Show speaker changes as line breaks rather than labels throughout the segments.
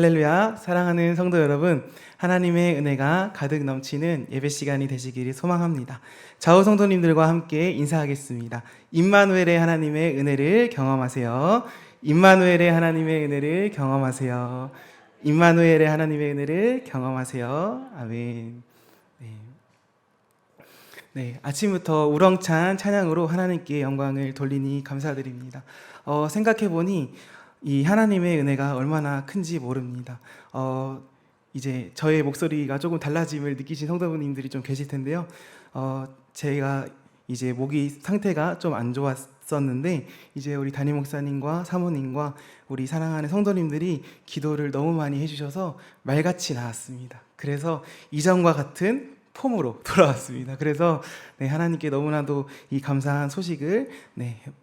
할렐루야. 사랑하는 성도 여러분, 하나님의 은혜가 가득 넘치는 예배 시간이 되시기를 소망합니다. 좌우 성도님들과 함께 인사하겠습니다. 임마누엘의 하나님의 은혜를 경험하세요. 임마누엘의 하나님의 은혜를 경험하세요. 임마누엘의 하나님의 은혜를 경험하세요. 아멘. 네, 아침부터 우렁찬 찬양으로 하나님께 영광을 돌리니 감사드립니다. 생각해보니 이 하나님의 은혜가 얼마나 큰지 모릅니다. 이제 저의 목소리가 조금 달라짐을 느끼신 성도분들이 좀 계실 텐데요. 제가 이제 목이 상태가 좀 안 좋았었는데 이제 우리 담임 목사님과 사모님과 우리 사랑하는 성도님들이 기도를 너무 많이 해주셔서 말같이 나았습니다. 그래서 이전과 같은 폼으로 돌아왔습니다. 그래서 하나님께 너무나도 이 감사한 소식을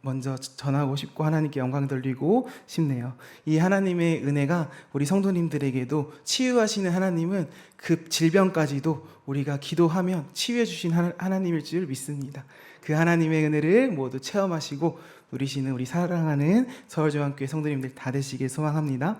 먼저 전하고 싶고 하나님께 영광 돌리고 싶네요. 이 하나님의 은혜가 우리 성도님들에게도 치유하시는 하나님은 그 질병까지도 우리가 기도하면 치유해 주신 하나님일 줄 믿습니다. 그 하나님의 은혜를 모두 체험하시고 누리시는 우리 사랑하는 서울중앙교회 성도님들 다 되시길 소망합니다.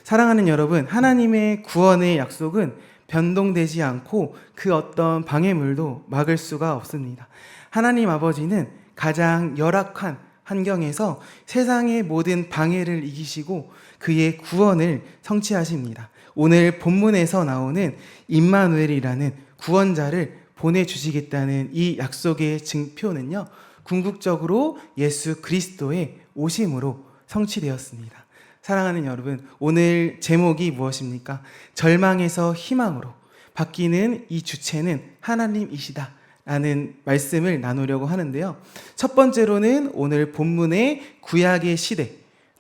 사랑하는 여러분, 하나님의 구원의 약속은 변동되지 않고 그 어떤 방해물도 막을 수가 없습니다. 하나님 아버지는 가장 열악한 환경에서 세상의 모든 방해를 이기시고 그의 구원을 성취하십니다. 오늘 본문에서 나오는 임마누엘이라는 구원자를 보내주시겠다는 이 약속의 증표는요, 궁극적으로 예수 그리스도의 오심으로 성취되었습니다. 사랑하는 여러분, 오늘 제목이 무엇입니까? 절망에서 희망으로 바뀌는 이 주체는 하나님이시다 라는 말씀을 나누려고 하는데요. 첫 번째로는 오늘 본문의 구약의 시대,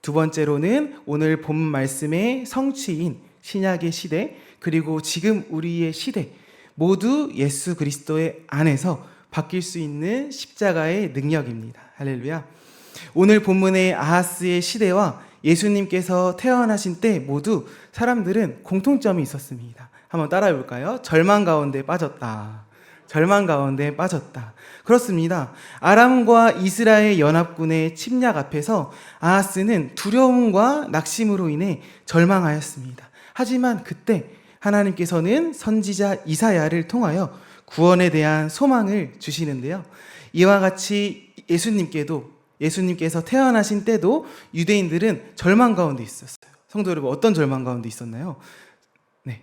두 번째로는 오늘 본문 말씀의 성취인 신약의 시대, 그리고 지금 우리의 시대 모두 예수 그리스도의 안에서 바뀔 수 있는 십자가의 능력입니다. 할렐루야. 오늘 본문의 아하스의 시대와 예수님께서 태어나신 때 모두 사람들은 공통점이 있었습니다. 한번 따라해 볼까요? 절망 가운데 빠졌다. 절망 가운데 빠졌다. 그렇습니다. 아람과 이스라엘 연합군의 침략 앞에서 아하스는 두려움과 낙심으로 인해 절망하였습니다. 하지만 그때 하나님께서는 선지자 이사야를 통하여 구원에 대한 소망을 주시는데요. 이와 같이 예수님께서 태어나신 때도 유대인들은 절망 가운데 있었어요. 성도 여러분, 어떤 절망 가운데 있었나요?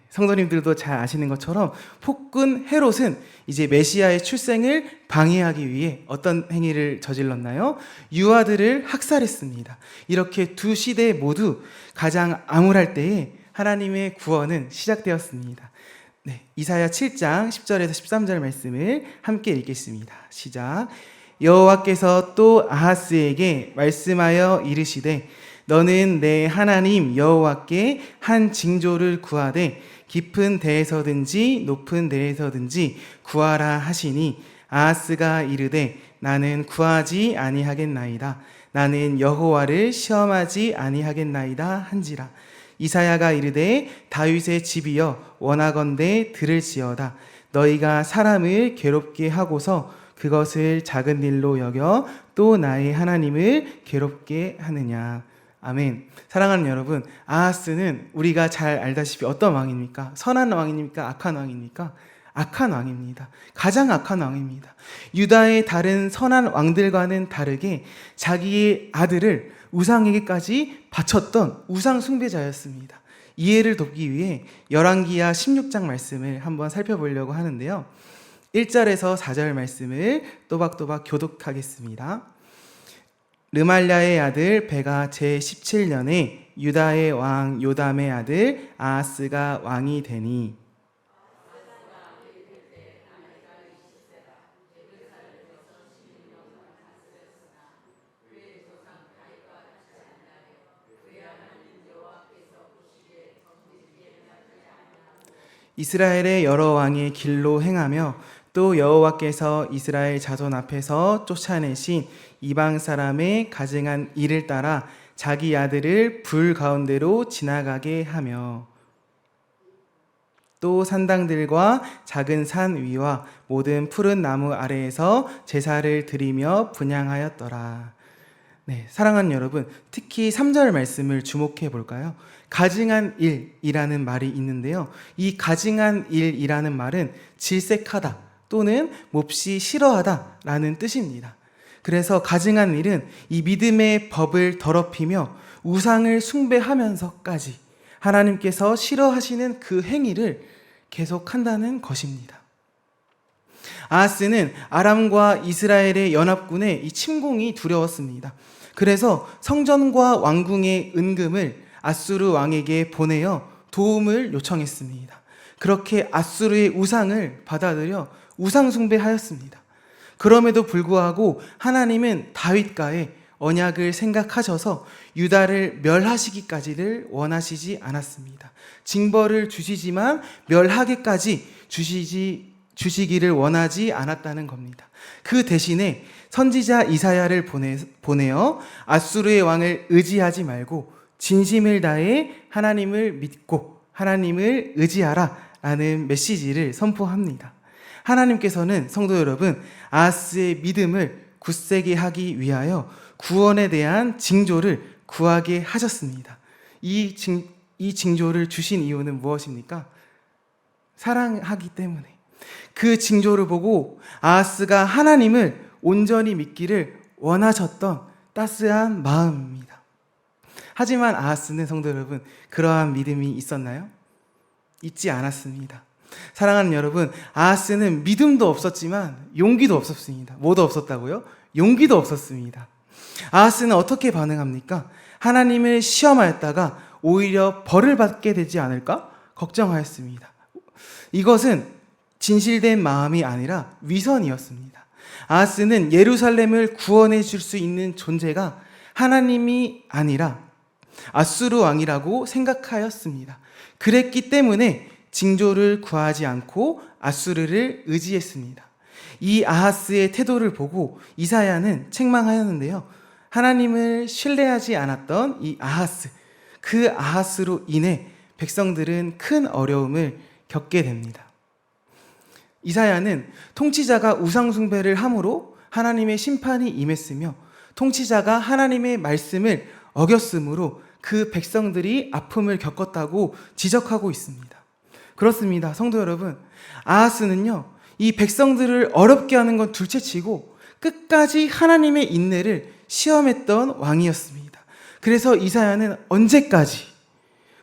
성도님들도 잘 아시는 것처럼 폭군 헤롯은 이제 메시아의 출생을 방해하기 위해 어떤 행위를 저질렀나요? 유아들을 학살했습니다. 이렇게 두 시대 모두 가장 암울할 때에 하나님의 구원은 시작되었습니다. 이사야 7장 10절에서 13절 말씀을 함께 읽겠습니다. 시작. 여호와께서 또 아하스에게 말씀하여 이르시되 너는 내 하나님 여호와께 한 징조를 구하되 깊은 데에서든지 높은 데에서든지 구하라 하시니 아하스가 이르되 나는 구하지 아니하겠나이다. 나는 여호와를 시험하지 아니하겠나이다 한지라. 이사야가 이르되 다윗의 집이여 원하건대 들을지어다. 너희가 사람을 괴롭게 하고서 그것을 작은 일로 여겨 또 나의 하나님을 괴롭게 하느냐. 아멘. 사랑하는 여러분, 아하스는 우리가 잘 알다시피 어떤 왕입니까? 선한 왕입니까? 악한 왕입니까? 악한 왕입니다. 가장 악한 왕입니다. 유다의 다른 선한 왕들과는 다르게 자기의 아들을 우상에게까지 바쳤던 우상 숭배자였습니다. 이해를 돕기 위해 열왕기하 16장 말씀을 한번 살펴보려고 하는데요. 1절에서 4절 말씀을 또박또박 교독하겠습니다. 르말랴의 아들 베가 제17년에 유다의 왕 요담의 아들 아하스가 왕이 되니 이스라엘의 여러 왕의 길로 행하며 또 여호와께서 이스라엘 자손 앞에서 쫓아내신 이방 사람의 가증한 일을 따라 자기 아들을 불 가운데로 지나가게 하며 또 산당들과 작은 산 위와 모든 푸른 나무 아래에서 제사를 드리며 분향하였더라. 네, 사랑하는 여러분, 특히 3절 말씀을 주목해 볼까요? 가증한 일이라는 말이 있는데요. 이 가증한 일이라는 말은 질색하다 또는 몹시 싫어하다라는 뜻입니다. 그래서 가증한 일은 이 믿음의 법을 더럽히며 우상을 숭배하면서까지 하나님께서 싫어하시는 그 행위를 계속한다는 것입니다. 아하스는 아람과 이스라엘의 연합군의 이 침공이 두려웠습니다. 그래서 성전과 왕궁의 은금을 아수르 왕에게 보내어 도움을 요청했습니다. 그렇게 아수르의 우상을 받아들여 우상 숭배하였습니다. 그럼에도 불구하고 하나님은 다윗과의 언약을 생각하셔서 유다를 멸하시기까지를 원하시지 않았습니다. 징벌을 주시지만 멸하기까지 주시기를 원하지 않았다는 겁니다. 그 대신에 선지자 이사야를 보내어 아수르의 왕을 의지하지 말고 진심을 다해 하나님을 믿고 하나님을 의지하라 라는 메시지를 선포합니다. 하나님께서는 성도 여러분, 아하스의 믿음을 굳세게 하기 위하여 구원에 대한 징조를 구하게 하셨습니다. 이 징조를 주신 이유는 무엇입니까? 사랑하기 때문에. 그 징조를 보고 아하스가 하나님을 온전히 믿기를 원하셨던 따스한 마음입니다. 하지만 아하스는 성도 여러분, 그러한 믿음이 있었나요? 있지 않았습니다. 사랑하는 여러분, 아하스는 믿음도 없었지만 용기도 없었습니다. 뭐도 없었다고요? 용기도 없었습니다. 아하스는 어떻게 반응합니까? 하나님을 시험하였다가 오히려 벌을 받게 되지 않을까 걱정하였습니다. 이것은 진실된 마음이 아니라 위선이었습니다. 아하스는 예루살렘을 구원해 줄 수 있는 존재가 하나님이 아니라 아수르 왕이라고 생각하였습니다. 그랬기 때문에 징조를 구하지 않고 아수르를 의지했습니다. 이 아하스의 태도를 보고 이사야는 책망하였는데요. 하나님을 신뢰하지 않았던 이 아하스, 그 아하스로 인해 백성들은 큰 어려움을 겪게 됩니다. 이사야는 통치자가 우상숭배를 함으로 하나님의 심판이 임했으며 통치자가 하나님의 말씀을 어겼으므로 그 백성들이 아픔을 겪었다고 지적하고 있습니다. 그렇습니다. 성도 여러분, 아하스는요, 이 백성들을 어렵게 하는 건 둘째치고 끝까지 하나님의 인내를 시험했던 왕이었습니다. 그래서 이사야는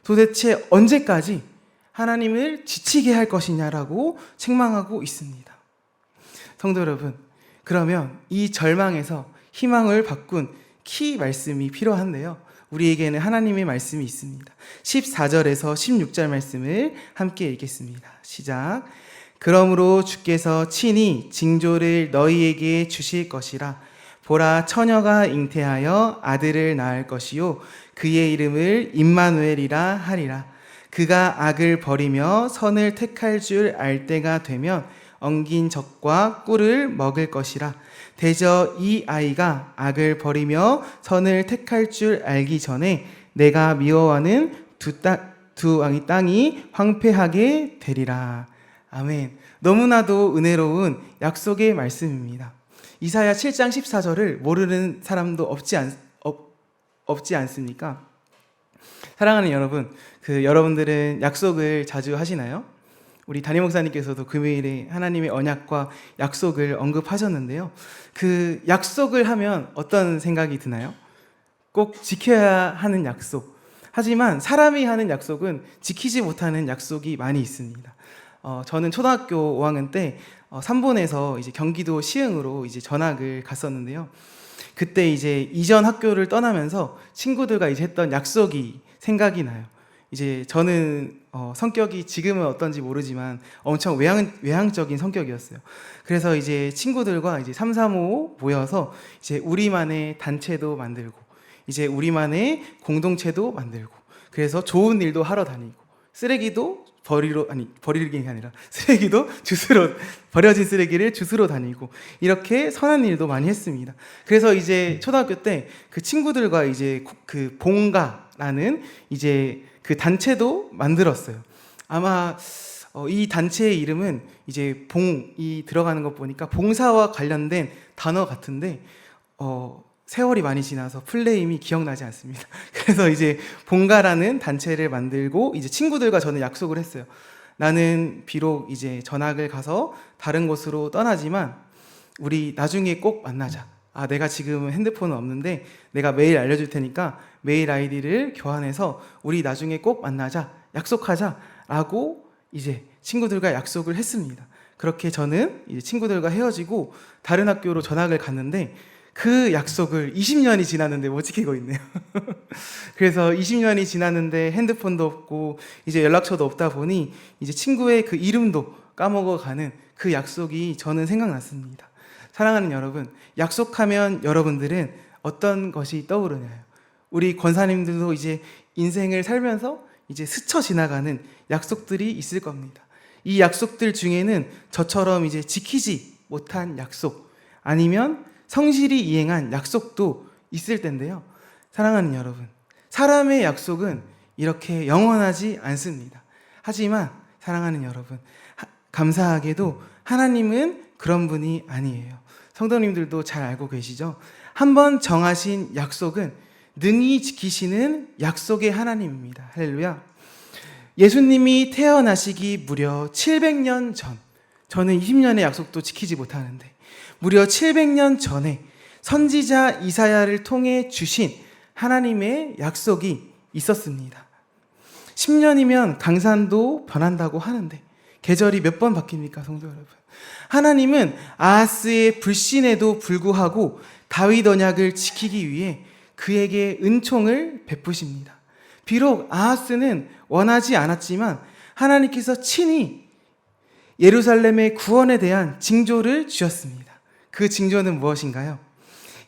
도대체 언제까지 하나님을 지치게 할 것이냐라고 책망하고 있습니다. 성도 여러분, 그러면 이 절망에서 희망을 바꾼 키 말씀이 필요한데요. 우리에게는 하나님의 말씀이 있습니다. 14절에서 16절 말씀을 함께 읽겠습니다. 시작. 그러므로 주께서 친히 징조를 너희에게 주실 것이라. 보라, 처녀가 잉태하여 아들을 낳을 것이요 그의 이름을 임마누엘이라 하리라. 그가 악을 버리며 선을 택할 줄 알 때가 되면 엉긴 젖과 꿀을 먹을 것이라. 대저 이 아이가 악을 버리며 선을 택할 줄 알기 전에 내가 미워하는 두 왕의 땅이 황폐하게 되리라. 아멘. 너무나도 은혜로운 약속의 말씀입니다. 이사야 7장 14절을 모르는 사람도 없지 않습니까? 사랑하는 여러분, 여러분들은 약속을 자주 하시나요? 우리 담임 목사님께서도 금요일에 하나님의 언약과 약속을 언급하셨는데요. 그 약속을 하면 어떤 생각이 드나요? 꼭 지켜야 하는 약속. 하지만 사람이 하는 약속은 지키지 못하는 약속이 많이 있습니다. 저는 초등학교 5학년 때 삼본에서 이제 경기도 시흥으로 이제 전학을 갔었는데요. 그때 이제 이전 학교를 떠나면서 친구들과 이제 했던 약속이 생각이 나요. 이제 저는 성격이 지금은 어떤지 모르지만 엄청 외향적인 성격이었어요. 그래서 이제 친구들과 이제 3, 3, 5 모여서 이제 우리만의 단체도 만들고 이제 우리만의 공동체도 만들고 그래서 좋은 일도 하러 다니고 쓰레기도 버리는 게 아니라 쓰레기도 주스로 버려진 쓰레기를 주스러 다니고 이렇게 선한 일도 많이 했습니다. 그래서 이제 초등학교 때 그 친구들과 이제 그 봉가라는 이제 그 단체도 만들었어요. 아마 이 단체의 이름은 이제 봉이 들어가는 것 보니까 봉사와 관련된 단어 같은데 세월이 많이 지나서 풀네임이 기억나지 않습니다. 그래서 이제 본가라는 단체를 만들고 이제 친구들과 저는 약속을 했어요. 나는 비록 이제 전학을 가서 다른 곳으로 떠나지만 우리 나중에 꼭 만나자. 내가 지금 핸드폰은 없는데 내가 메일 알려줄 테니까 메일 아이디를 교환해서 우리 나중에 꼭 만나자. 약속하자. 라고 이제 친구들과 약속을 했습니다. 그렇게 저는 이제 친구들과 헤어지고 다른 학교로 전학을 갔는데 그 약속을 20년이 지났는데 못 지키고 있네요. 그래서 20년이 지났는데 핸드폰도 없고 이제 연락처도 없다 보니 이제 친구의 그 이름도 까먹어가는 그 약속이 저는 생각났습니다. 사랑하는 여러분, 약속하면 여러분들은 어떤 것이 떠오르나요? 우리 권사님들도 이제 인생을 살면서 이제 스쳐 지나가는 약속들이 있을 겁니다. 이 약속들 중에는 저처럼 이제 지키지 못한 약속, 아니면 성실히 이행한 약속도 있을 텐데요. 사랑하는 여러분, 사람의 약속은 이렇게 영원하지 않습니다. 하지만 사랑하는 여러분, 감사하게도 하나님은 그런 분이 아니에요. 성도님들도 잘 알고 계시죠? 한번 정하신 약속은 능히 지키시는 약속의 하나님입니다. 할렐루야. 예수님이 태어나시기 무려 700년 전, 저는 20년의 약속도 지키지 못하는데 무려 700년 전에 선지자 이사야를 통해 주신 하나님의 약속이 있었습니다. 10년이면 강산도 변한다고 하는데 계절이 몇 번 바뀝니까, 성도 여러분? 하나님은 아하스의 불신에도 불구하고 다윗 언약을 지키기 위해 그에게 은총을 베푸십니다. 비록 아하스는 원하지 않았지만 하나님께서 친히 예루살렘의 구원에 대한 징조를 주셨습니다. 그 징조는 무엇인가요?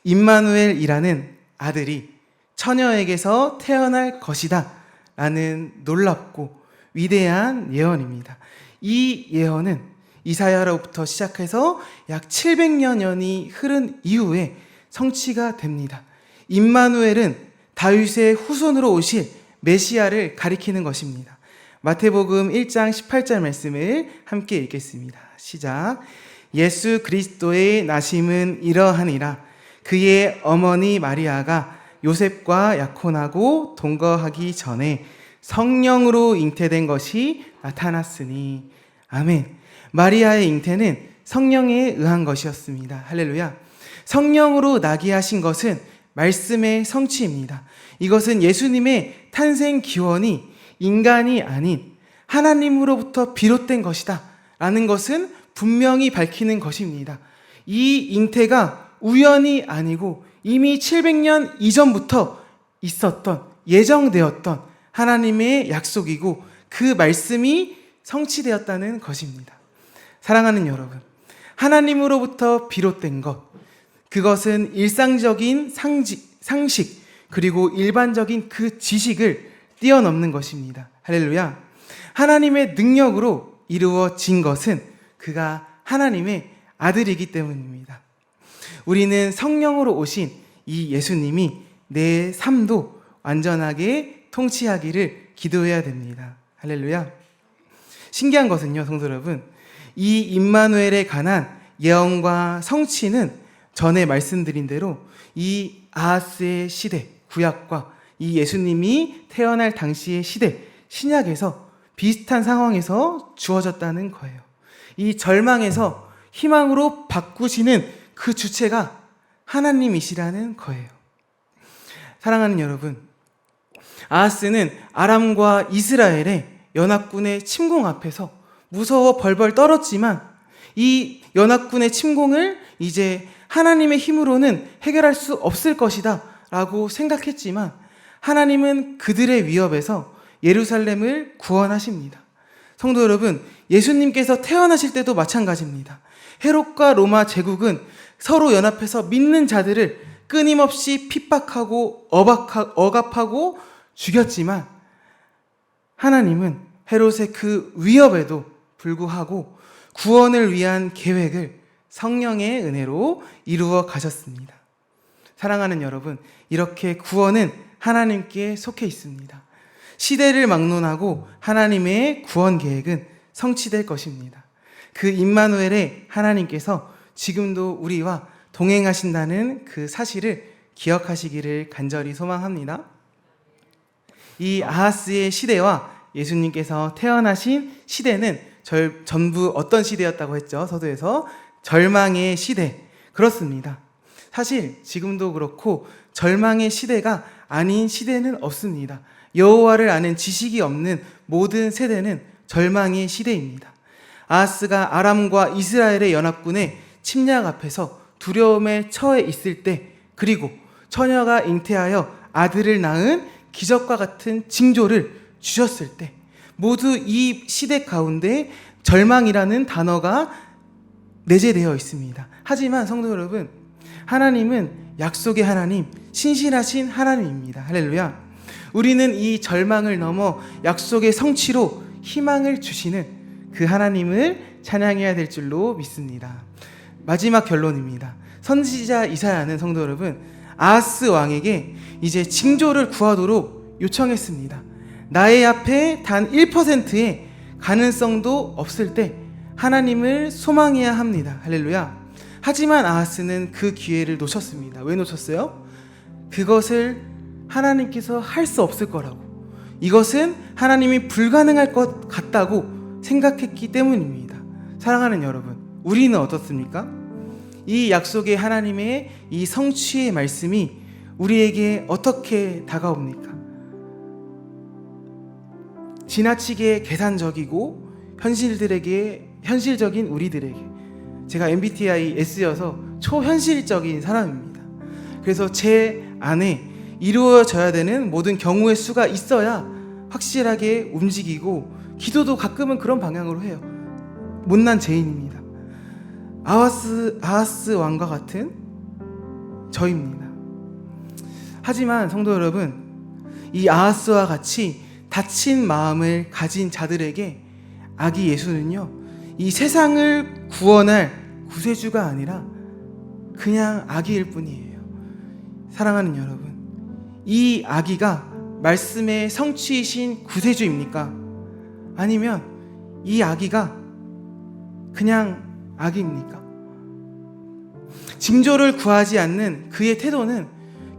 임마누엘이라는 아들이 처녀에게서 태어날 것이다 라는 놀랍고 위대한 예언입니다. 이 예언은 이사야로부터 시작해서 약 700년이 흐른 이후에 성취가 됩니다. 임마누엘은 다윗의 후손으로 오실 메시아를 가리키는 것입니다. 마태복음 1장 18절 말씀을 함께 읽겠습니다. 시작. 예수 그리스도의 나심은 이러하니라. 그의 어머니 마리아가 요셉과 약혼하고 동거하기 전에 성령으로 잉태된 것이 나타났으니. 아멘. 마리아의 잉태는 성령에 의한 것이었습니다. 할렐루야. 성령으로 나게 하신 것은 말씀의 성취입니다. 이것은 예수님의 탄생 기원이 인간이 아닌 하나님으로부터 비롯된 것이다 라는 것은 분명히 밝히는 것입니다. 이 잉태가 우연이 아니고 이미 700년 이전부터 있었던, 예정되었던 하나님의 약속이고 그 말씀이 성취되었다는 것입니다. 사랑하는 여러분, 하나님으로부터 비롯된 것, 그것은 일상적인 상식 그리고 일반적인 그 지식을 뛰어넘는 것입니다. 할렐루야. 하나님의 능력으로 이루어진 것은 그가 하나님의 아들이기 때문입니다. 우리는 성령으로 오신 이 예수님이 내 삶도 완전하게 통치하기를 기도해야 됩니다. 할렐루야. 신기한 것은요, 성도 여러분, 이 임마누엘에 관한 예언과 성취는 전에 말씀드린 대로 이 아하스의 시대, 구약과 이 예수님이 태어날 당시의 시대, 신약에서 비슷한 상황에서 주어졌다는 거예요. 이 절망에서 희망으로 바꾸시는 그 주체가 하나님이시라는 거예요. 사랑하는 여러분, 아하스는 아람과 이스라엘의 연합군의 침공 앞에서 무서워 벌벌 떨었지만 이 연합군의 침공을 이제 하나님의 힘으로는 해결할 수 없을 것이다 라고 생각했지만 하나님은 그들의 위협에서 예루살렘을 구원하십니다. 성도 여러분, 예수님께서 태어나실 때도 마찬가지입니다. 헤롯과 로마 제국은 서로 연합해서 믿는 자들을 끊임없이 핍박하고 억압하고 죽였지만 하나님은 헤롯의 그 위협에도 불구하고 구원을 위한 계획을 성령의 은혜로 이루어 가셨습니다. 사랑하는 여러분, 이렇게 구원은 하나님께 속해 있습니다. 시대를 막론하고 하나님의 구원 계획은 성취될 것입니다. 그 임마누엘의 하나님께서 지금도 우리와 동행하신다는 그 사실을 기억하시기를 간절히 소망합니다. 이 아하스의 시대와 예수님께서 태어나신 시대는 전부 어떤 시대였다고 했죠? 서두에서 절망의 시대. 그렇습니다. 사실 지금도 그렇고 절망의 시대가 아닌 시대는 없습니다. 여호와를 아는 지식이 없는 모든 세대는 절망의 시대입니다. 아하스가 아람과 이스라엘의 연합군의 침략 앞에서 두려움에 처해 있을 때, 그리고 처녀가 잉태하여 아들을 낳은 기적과 같은 징조를 주셨을 때, 모두 이 시대 가운데 절망이라는 단어가 내재되어 있습니다. 하지만 성도 여러분, 하나님은 약속의 하나님, 신실하신 하나님입니다. 할렐루야. 우리는 이 절망을 넘어 약속의 성취로 희망을 주시는 그 하나님을 찬양해야 될 줄로 믿습니다. 마지막 결론입니다. 선지자 이사야는 성도 여러분, 아하스 왕에게 이제 징조를 구하도록 요청했습니다. 나의 앞에 단 1%의 가능성도 없을 때 하나님을 소망해야 합니다. 할렐루야. 하지만 아하스는 그 기회를 놓쳤습니다. 왜 놓쳤어요? 그것을 하나님께서 할 수 없을 거라고, 이것은 하나님이 불가능할 것 같다고 생각했기 때문입니다. 사랑하는 여러분, 우리는 어떻습니까? 이 약속의 하나님의 이 성취의 말씀이 우리에게 어떻게 다가옵니까? 지나치게 계산적이고 현실적인 우리들에게, 제가 MBTI S여서 초현실적인 사람입니다. 그래서 제 안에 이루어져야 되는 모든 경우의 수가 있어야 확실하게 움직이고, 기도도 가끔은 그런 방향으로 해요. 못난 죄인입니다. 아하스 왕과 같은 저입니다. 하지만 성도 여러분, 이 아하스와 같이 다친 마음을 가진 자들에게 아기 예수는요, 이 세상을 구원할 구세주가 아니라 그냥 아기일 뿐이에요. 사랑하는 여러분, 이 아기가 말씀의 성취이신 구세주입니까? 아니면 이 아기가 그냥 아기입니까? 징조를 구하지 않는 그의 태도는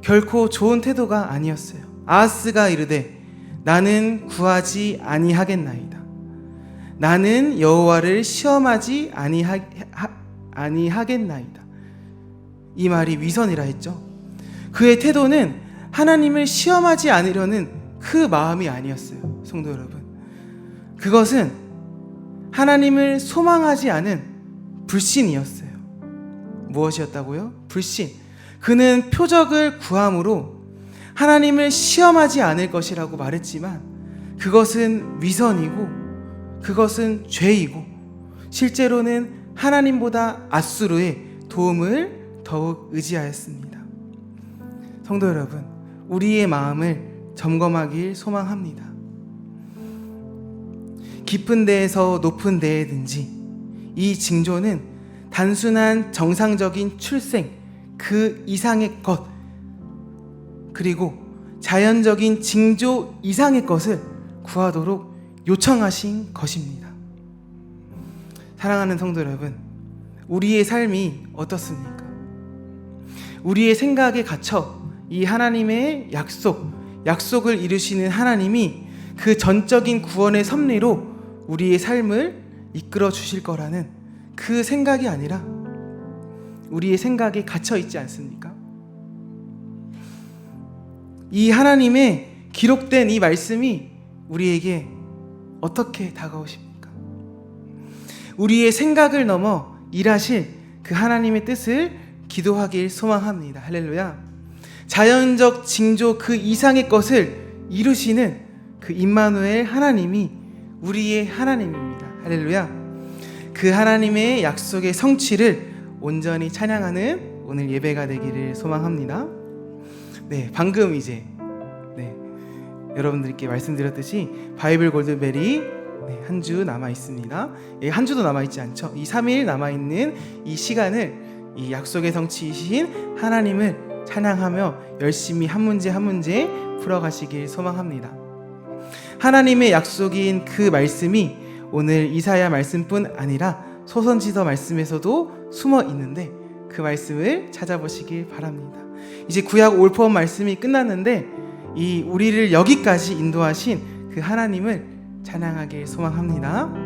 결코 좋은 태도가 아니었어요. 아하스가 이르되 나는 구하지 아니하겠나이다. 나는 여호와를 시험하지 아니하겠나이다. 이 말이 위선이라 했죠. 그의 태도는 하나님을 시험하지 않으려는 그 마음이 아니었어요. 성도 여러분, 그것은 하나님을 소망하지 않은 불신이었어요. 무엇이었다고요? 불신. 그는 표적을 구함으로 하나님을 시험하지 않을 것이라고 말했지만 그것은 위선이고 그것은 죄이고, 실제로는 하나님보다 앗수르의 도움을 더욱 의지하였습니다. 성도 여러분, 우리의 마음을 점검하길 소망합니다. 깊은 데에서 높은 데에든지 이 징조는 단순한 정상적인 출생 그 이상의 것, 그리고 자연적인 징조 이상의 것을 구하도록 요청하신 것입니다. 사랑하는 성도 여러분, 우리의 삶이 어떻습니까? 우리의 생각에 갇혀 이 하나님의 약속을 이루시는 하나님이 그 전적인 구원의 섭리로 우리의 삶을 이끌어 주실 거라는 그 생각이 아니라 우리의 생각에 갇혀 있지 않습니까? 이 하나님의 기록된 이 말씀이 우리에게 어떻게 다가오십니까? 우리의 생각을 넘어 일하실 그 하나님의 뜻을 기도하길 소망합니다. 할렐루야. 자연적 징조 그 이상의 것을 이루시는 그 임마누엘 하나님이 우리의 하나님입니다. 할렐루야. 그 하나님의 약속의 성취를 온전히 찬양하는 오늘 예배가 되기를 소망합니다. 네, 방금 여러분들께 말씀드렸듯이 바이블 골든벨이 한 주 남아 있습니다. 한 주도 남아 있지 않죠. 이 3일 남아 있는 이 시간을 이 약속의 성취이신 하나님을 찬양하며 열심히 한 문제 한 문제 풀어가시길 소망합니다. 하나님의 약속인 그 말씀이 오늘 이사야 말씀뿐 아니라 소선지서 말씀에서도 숨어 있는데, 그 말씀을 찾아보시길 바랍니다. 이제 구약 올포원 말씀이 끝났는데 이 우리를 여기까지 인도하신 그 하나님을 찬양하길 소망합니다.